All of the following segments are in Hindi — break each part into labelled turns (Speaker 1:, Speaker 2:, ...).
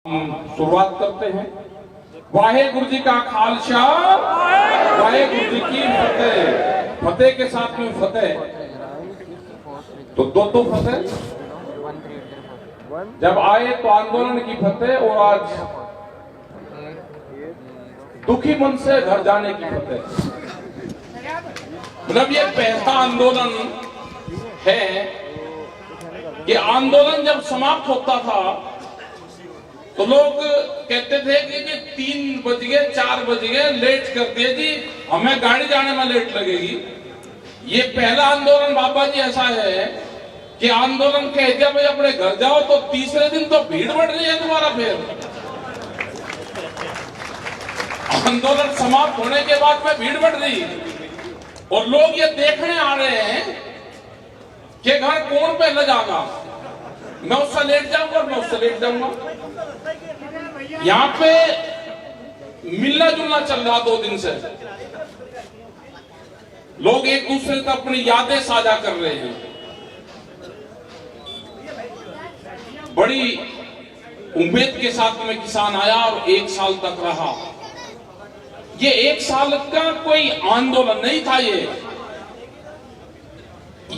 Speaker 1: शुरुआत करते हैं। वाहेगुरु जी का खालसा, वाहेगुरु जी की फतेह। फतेह के साथ में फतेह, तो दो फतेह। जब आए तो आंदोलन की फतेह और आज दुखी मन से घर जाने की फतेह। मतलब ये पहला आंदोलन है कि आंदोलन जब समाप्त होता था तो लोग कहते थे कि 3 बज गए 4 बज गए, लेट कर दिए जी, हमें गाड़ी जाने में लेट लगेगी। ये पहला आंदोलन बाबा जी ऐसा है कि आंदोलन के जब अपने घर जाओ तो तीसरे दिन तो भीड़ बढ़ रही है दोबारा। फिर आंदोलन समाप्त होने के बाद में भीड़ बढ़ रही और लोग ये देखने आ रहे हैं कि घर कौन पहले जाएगा, मैं उससे लेट जाऊंगा और मैं उससे लेट जाऊंगा। यहाँ पे मिलना जुलना चल रहा 2 दिन से, लोग एक दूसरे से अपनी यादें साझा कर रहे हैं। बड़ी उम्मीद के साथ में किसान आया और 1 साल तक रहा। ये 1 साल का कोई आंदोलन नहीं था,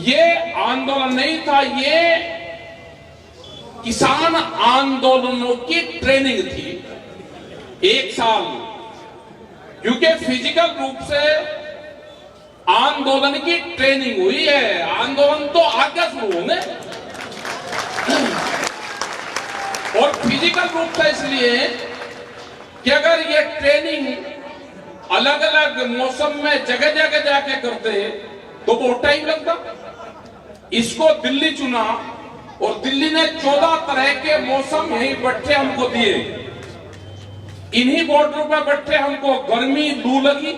Speaker 1: ये आंदोलन नहीं था, ये किसान आंदोलनों की ट्रेनिंग थी। 1 साल, क्योंकि फिजिकल रूप से आंदोलन की ट्रेनिंग हुई है। आंदोलन तो आगे शुरू होंगे और फिजिकल रूप से इसलिए कि अगर ये ट्रेनिंग अलग अलग मौसम में जगह जगह जाके करते तो बहुत टाइम लगता। इसको दिल्ली चुना और दिल्ली ने 14 तरह के मौसम यही बट्टे हमको दिए। इन्हीं बॉर्डर पर बैठे हमको गर्मी लू लगी,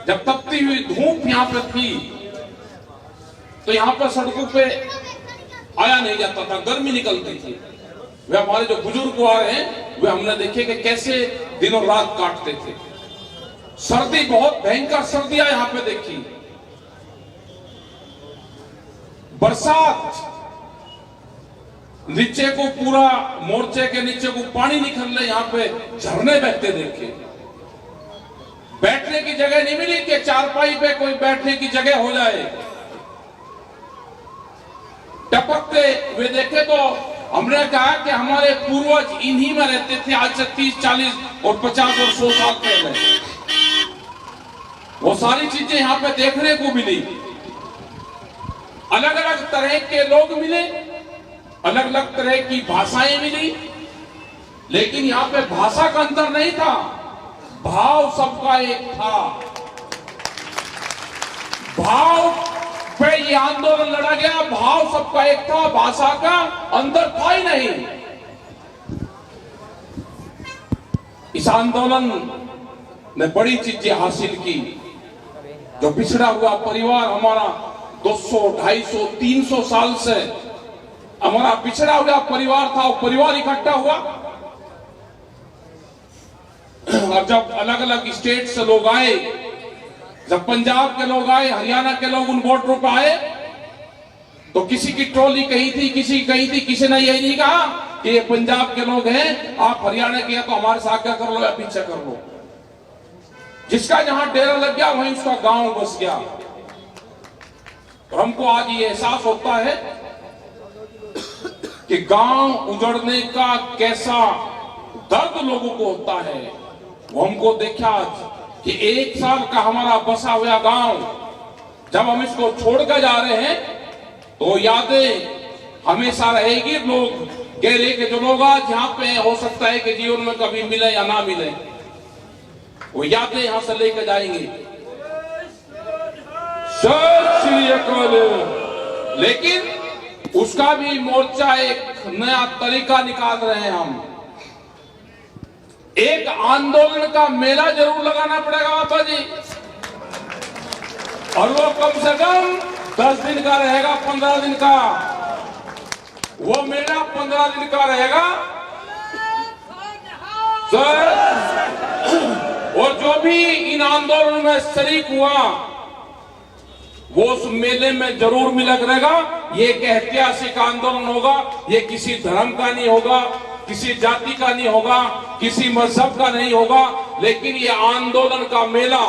Speaker 1: जब तपती हुई धूप यहाँ पे थी तो यहाँ पर सड़कों पे आया नहीं जाता था, गर्मी निकलती थी। वे हमारे जो बुजुर्ग आ रहे हैं वे हमने देखे कि कैसे दिनों रात काटते थे। सर्दी, बहुत भयंकर सर्दियां यहाँ पे देखी। बरसात, नीचे को पूरा मोर्चे के नीचे को पानी निकल रहे, यहाँ पे झरने बहते देखे। बैठने की जगह नहीं मिली कि चारपाई पे कोई बैठने की जगह हो जाए। टपकते वे देखे तो हमने कहा कि हमारे पूर्वज इन्हीं में रहते थे आज से 30, 40 और 50 और 100 साल पहले। वो सारी चीजें यहाँ पे देखने को मिली। अलग अलग तरह के लोग मिले, अलग अलग तरह की भाषाएं मिली, लेकिन यहाँ पे भाषा का अंतर नहीं था, भाव सबका एक था। भाव पे ये आंदोलन लड़ा गया, भाव सबका एक था, भाषा का अंतर था ही नहीं। इस आंदोलन ने बड़ी चीजें हासिल की। जो पिछड़ा हुआ परिवार हमारा 200, 250, 300 साल से हमारा पिछड़ा हुआ परिवार था, वो परिवार इकट्ठा हुआ। और जब अलग अलग स्टेट से लोग आए, जब पंजाब के लोग आए, हरियाणा के लोग उन बॉर्डरों पर आए, तो किसी की ट्रॉली कहीं थी, किसी की कहीं थी। किसी ने यही नहीं कहा कि ये पंजाब के लोग हैं, आप हरियाणा के हैं तो हमारे साथ आगे कर लो या पीछे कर लो। जिसका जहां डेरा लग गया वहीं उसका गांव बस गया। और हमको आज ये एहसास होता है कि गांव उजड़ने का कैसा दर्द लोगों को होता है। वो हमको देखा आज कि 1 साल का हमारा बसा हुआ गांव, जब हम इसको छोड़कर जा रहे हैं तो यादें हमेशा रहेगी। लोग कह रहे कि जो लोग आज यहाँ पे हो सकता है कि जीवन में कभी मिले या ना मिले, वो यादें यहां से लेकर जाएंगे। सत श्री अकाल। लेकिन उसका भी मोर्चा एक नया तरीका निकाल रहे हैं हम। एक आंदोलन का मेला जरूर लगाना पड़ेगा बाबा जी, और वो कम से कम 10 दिन का रहेगा, 15 दिन का। वो मेला 15 दिन का रहेगा और जो भी इन आंदोलन में शरीक हुआ वो उस मेले में जरूर मिलक रहेगा। ये एक ऐतिहासिक आंदोलन होगा, ये किसी धर्म का नहीं होगा, किसी जाति का नहीं होगा, किसी मजहब का नहीं होगा, लेकिन ये आंदोलन का मेला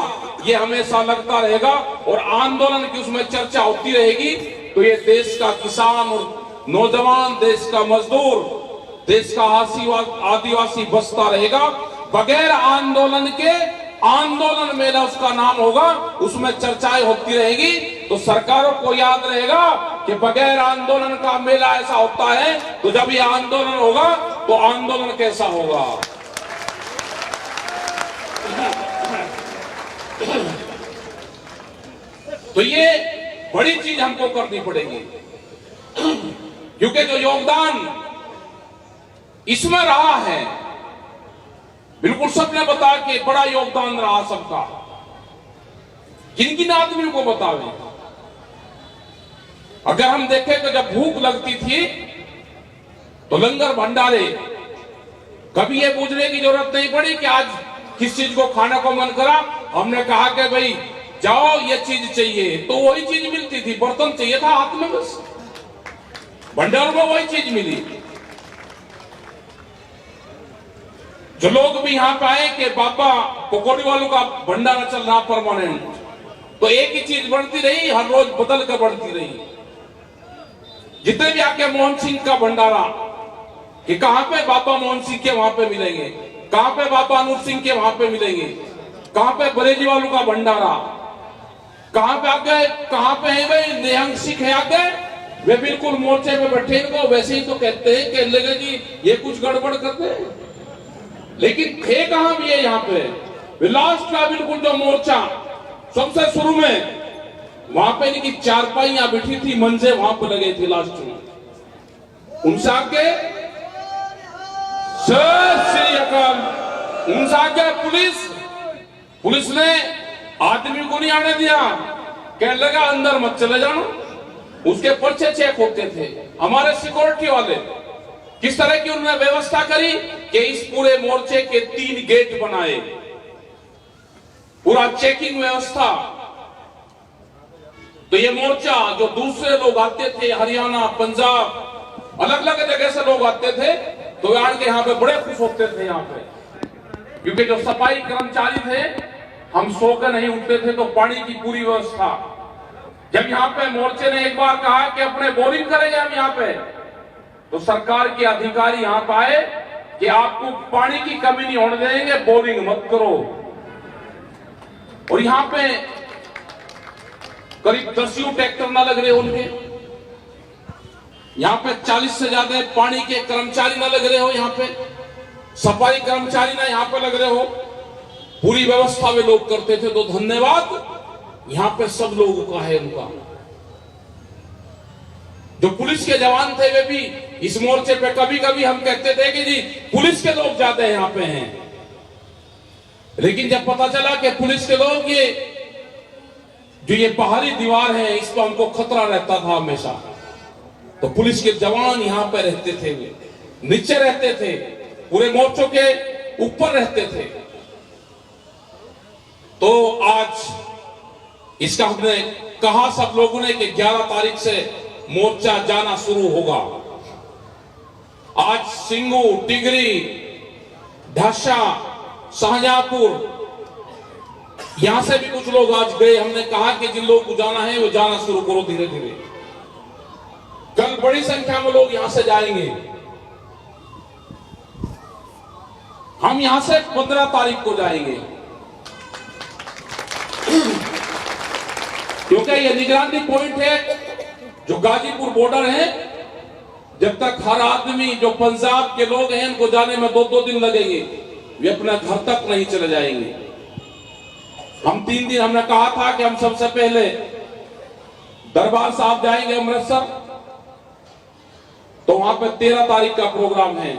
Speaker 1: ये हमेशा लगता रहेगा और आंदोलन की उसमें चर्चा होती रहेगी। तो ये देश का किसान और नौजवान, देश का मजदूर, देश का आदिवासी बसता रहेगा। बगैर आंदोलन के आंदोलन मेला उसका नाम होगा, उसमें चर्चाएं होती रहेगी। तो सरकारों को याद रहेगा कि बगैर आंदोलन का मेला ऐसा होता है, तो जब ये आंदोलन होगा तो आंदोलन कैसा होगा। तो ये बड़ी चीज हमको करनी पड़ेगी, क्योंकि जो योगदान इसमें रहा है, बिल्कुल सबने बताया कि बड़ा योगदान रहा सबका। किन किन आदमियों को बतावे? अगर हम देखें तो जब भूख लगती थी तो लंगर भंडारे, कभी ये पूछने की जरूरत नहीं पड़ी कि आज किस चीज को खाने को मन करा, हमने कहा कि भाई जाओ ये चीज चाहिए, तो वही चीज मिलती थी। बर्तन चाहिए था हाथ में, बस भंडारों में वही चीज मिली। जो लोग भी यहां पे आए कि बाबा पकौड़ी वालों का भंडारा चल रहा परमानेंट, तो एक ही चीज बढ़ती रही, हर रोज बदल कर बढ़ती रही। जितने भी आके मोहन सिंह का भंडारा, कि कहां पे बाबा मोहन सिंह के वहां पे मिलेंगे, कहां पे बाबा अनूप सिंह के वहां पे मिलेंगे, कहां पे बरेली वालों का भंडारा, कहां पे आगे, कहां पे है भाई निहंग सिख है आगे, वे बिल्कुल मोर्चे पे बैठे, इनको वैसे ही तो कहते हैं कि लगे जी ये कुछ गड़बड़ करते हैं, लेकिन थे कहां भी है यहाँ पे। लास्ट का बिल्कुल जो मोर्चा सबसे शुरू में, वहां पे इनकी चारपाइयां बिठी थी, मंजे वहां पे लगे थे लास्ट में। उनसे आगे श्री अकाल, उनसे आगे पुलिस ने आदमी को नहीं आने दिया, कहने लगा अंदर मत चले जाना। उसके पर्चे चेक होते थे। हमारे सिक्योरिटी वाले किस तरह की उन्होंने व्यवस्था करी कि इस पूरे मोर्चे के 3 गेट बनाए, पूरा चेकिंग व्यवस्था। तो ये मोर्चा जो दूसरे लोग आते थे, हरियाणा, पंजाब, अलग अलग जगह से लोग आते थे, तो आड़ के यहाँ पे बड़े खुश होते थे यहाँ पे, क्योंकि जो सफाई कर्मचारी थे, हम सो कर नहीं उठते थे, तो पानी की पूरी व्यवस्था। जब यहाँ पे मोर्चे ने एक बार कहा कि अपने बोरिंग करेंगे हम यहाँ पे, तो सरकार के अधिकारी यहां पर आए कि आपको पानी की कमी नहीं होने देंगे, बोरिंग मत करो। और यहां पे करीब 10 ट्रैक्टर ना लग रहे उनके, यहां पे 40 से ज्यादा पानी के कर्मचारी ना लग रहे हो, यहां पे सफाई कर्मचारी ना यहां पे लग रहे हो, पूरी व्यवस्था वे लोग करते थे। तो धन्यवाद यहां पे सब लोगों का है उनका। जो पुलिस के जवान थे वे भी इस मोर्चे पे, कभी कभी हम कहते थे कि जी पुलिस के लोग ज्यादा यहाँ पे हैं, लेकिन जब पता चला कि पुलिस के लोग ये बाहरी दीवार है, इस पर हमको खतरा रहता था हमेशा, तो पुलिस के जवान यहाँ पे रहते थे, वे नीचे रहते थे, पूरे मोर्चों के ऊपर रहते थे। तो आज इसका हमने कहा सब लोगों ने कि 11 तारीख से मोर्चा जाना शुरू होगा। आज सिंगू, टिगरी, ढाशा, शाहजहांपुर, यहां से भी कुछ लोग आज गए। हमने कहा कि जिन लोगों को जाना है वो जाना शुरू करो धीरे धीरे। कल बड़ी संख्या में लोग यहां से जाएंगे। हम यहां से 15 तारीख को जाएंगे, क्योंकि ये निगरानी पॉइंट है जो गाजीपुर बॉर्डर है। जब तक हर आदमी, जो पंजाब के लोग हैं, इनको जाने में 2-2 दिन लगेंगे, वे अपने घर तक नहीं चले जाएंगे। हम 3 दिन, हमने कहा था कि हम सबसे पहले दरबार साहब जाएंगे अमृतसर, तो वहां पे 13 तारीख का प्रोग्राम है।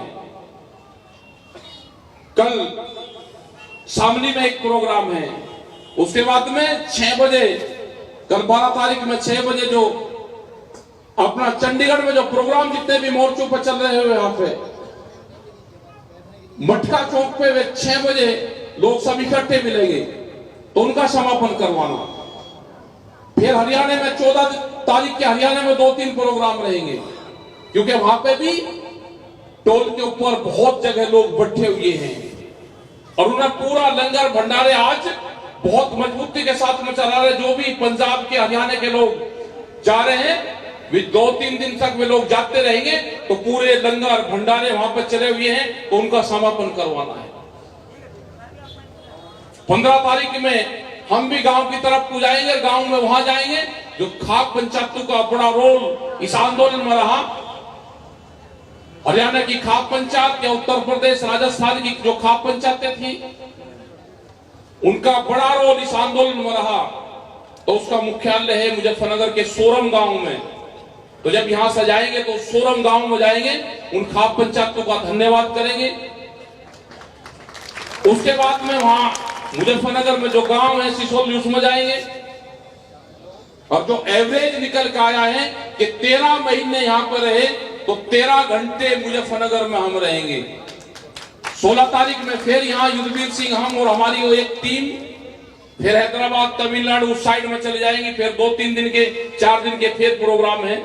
Speaker 1: कल शामली में एक प्रोग्राम है, उसके बाद में 6 बजे, कल 12 तारीख में 6 बजे जो अपना चंडीगढ़ में जो प्रोग्राम जितने भी मोर्चों पर चल रहे हैं, यहाँ पे मटका चौक पे वे 6 बजे लोग सब इकट्ठे मिलेंगे, तो उनका समापन करवाना। फिर हरियाणा में 14 तारीख के हरियाणा में 2-3 प्रोग्राम रहेंगे, क्योंकि वहां पे भी टोल के ऊपर बहुत जगह लोग बैठे हुए हैं और उन्हें पूरा लंगर भंडारे आज बहुत मजबूती के साथ में चला रहे। जो भी पंजाब के हरियाणा के लोग जा रहे हैं वे 2-3 दिन तक वे लोग जाते रहेंगे, तो पूरे लंगर भंडारे वहां पर चले हुए हैं, तो उनका समापन करवाना है। 15 तारीख में हम भी गांव की तरफ को जाएंगे, गांव में वहां जाएंगे। जो खाप पंचायतों का बड़ा रोल इस आंदोलन में रहा, हरियाणा की खाप पंचायत या उत्तर प्रदेश राजस्थान की जो खाप पंचायतें थी, उनका बड़ा रोल इस आंदोलन में रहा। तो उसका मुख्यालय है मुजफ्फरनगर के सोरम गांव में। तो जब यहां से जाएंगे तो सोरम गांव में जाएंगे, उन खाप पंचायतों का धन्यवाद करेंगे। उसके बाद में वहां मुजफ्फरनगर में जो गांव है सिसोली, उसमें जाएंगे। और जो एवरेज निकल के आया है कि 13 महीने यहां पर रहे तो 13 घंटे मुजफ्फरनगर में हम रहेंगे। 16 तारीख में फिर यहां युद्धवीर सिंह, हम और हमारी वो एक टीम फिर हैदराबाद, तमिलनाडु उस साइड में चले जाएंगे। फिर 2-3 दिन के 4 दिन के फिर प्रोग्राम है।